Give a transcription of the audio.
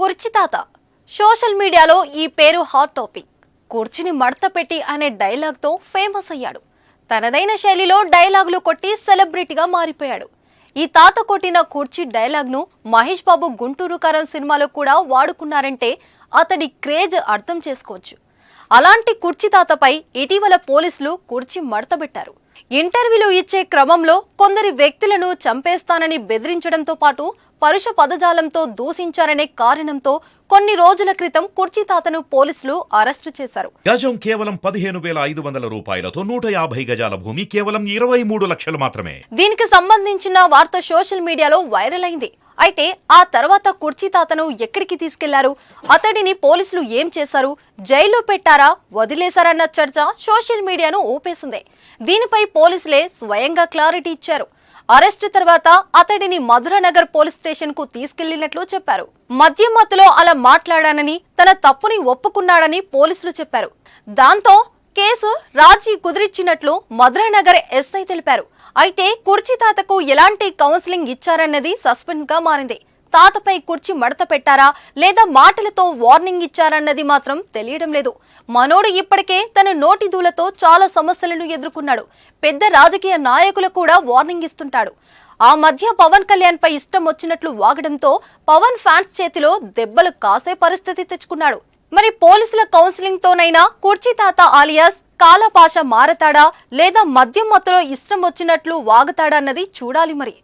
కుర్చీ తాత సోషల్ మీడియాలో ఈ పేరు హాట్ టాపిక్. కుర్చీని మడత పెట్టి అనే డైలాగ్తో ఫేమస్ అయ్యాడు. తనదైన శైలిలో డైలాగులు కొట్టి సెలబ్రిటీగా మారిపోయాడు. ఈ తాత కొట్టిన కుర్చీ డైలాగ్ను మహేష్ బాబు గుంటూరు కారం సినిమాలో కూడా వాడుకున్నారంటే అతడి క్రేజ్ అర్థం చేసుకోవచ్చు. అలాంటి కుర్చీ తాతపై ఇటీవల పోలీసులు కుర్చీ మడతబెట్టారు. ఇంటర్వ్యూలు ఇచ్చే క్రమంలో కొందరి వ్యక్తులను చంపేస్తానని బెదిరించడంతో పాటు పరుష పదజాలంతో దూషించారనే కారణంతో కొన్ని రోజుల క్రితం కుర్చీ తాతను పోలీసులు అరెస్టు చేశారు. గజం కేవలం 15,500 రూపాయలతో 150 గజాల భూమి కేవలం 23 లక్షలు మాత్రమే. దీనికి సంబంధించిన వార్త సోషల్ మీడియాలో వైరల్ అయింది. అయితే ఆ తర్వాత కుర్చీ తాతను ఎక్కడికి తీసుకెళ్లారు, అతడిని పోలీసులు ఏం చేశారు, జైల్లో పెట్టారా, వదిలేశారన్న చర్చ సోషల్ మీడియాను ఊపేసింది. దీనిపై పోలీసులే స్వయంగా క్లారిటీ ఇచ్చారు. అరెస్టు తర్వాత అతడిని మధురానగర్ పోలీస్ స్టేషన్ కు తీసుకెళ్లినట్లు చెప్పారు. మద్యం మత్తులో అలా మాట్లాడానని, తన తప్పుని ఒప్పుకున్నాడని పోలీసులు చెప్పారు. దాంతో కేసు రాజీ కుదిరిచ్చినట్లు మధురానగర్ ఎస్ఐ తెలిపారు. అయితే కుర్చీ తాతకు ఎలాంటి కౌన్సిలింగ్ ఇచ్చారన్నది సస్పెన్స్ గా మారింది. తాతపై కుర్చీ మడత పెట్టారా లేదా మాటలతో వార్నింగ్ ఇచ్చారన్నది మాత్రం తెలియడం లేదు. మనోడు ఇప్పటికే తన నోటి దూలతో చాలా సమస్యలను ఎదుర్కొన్నాడు. పెద్ద రాజకీయ నాయకులు కూడా వార్నింగ్ ఇస్తుంటాడు. ఆ మధ్య పవన్ కళ్యాణ్ పై ఇష్టం వచ్చినట్లు వాగడంతో పవన్ ఫ్యాన్స్ చేతిలో దెబ్బలు కాసే పరిస్థితి తెచ్చుకున్నాడు. మరి పోలీసుల కౌన్సిలింగ్ తోనైనా కుర్చీ తాత ఆలియాస్ కాలపాష మారతాడా లేదా మద్యం మత్తులో ఇష్టం వచ్చినట్లు వాగుతాడా అన్నది చూడాలి మరి.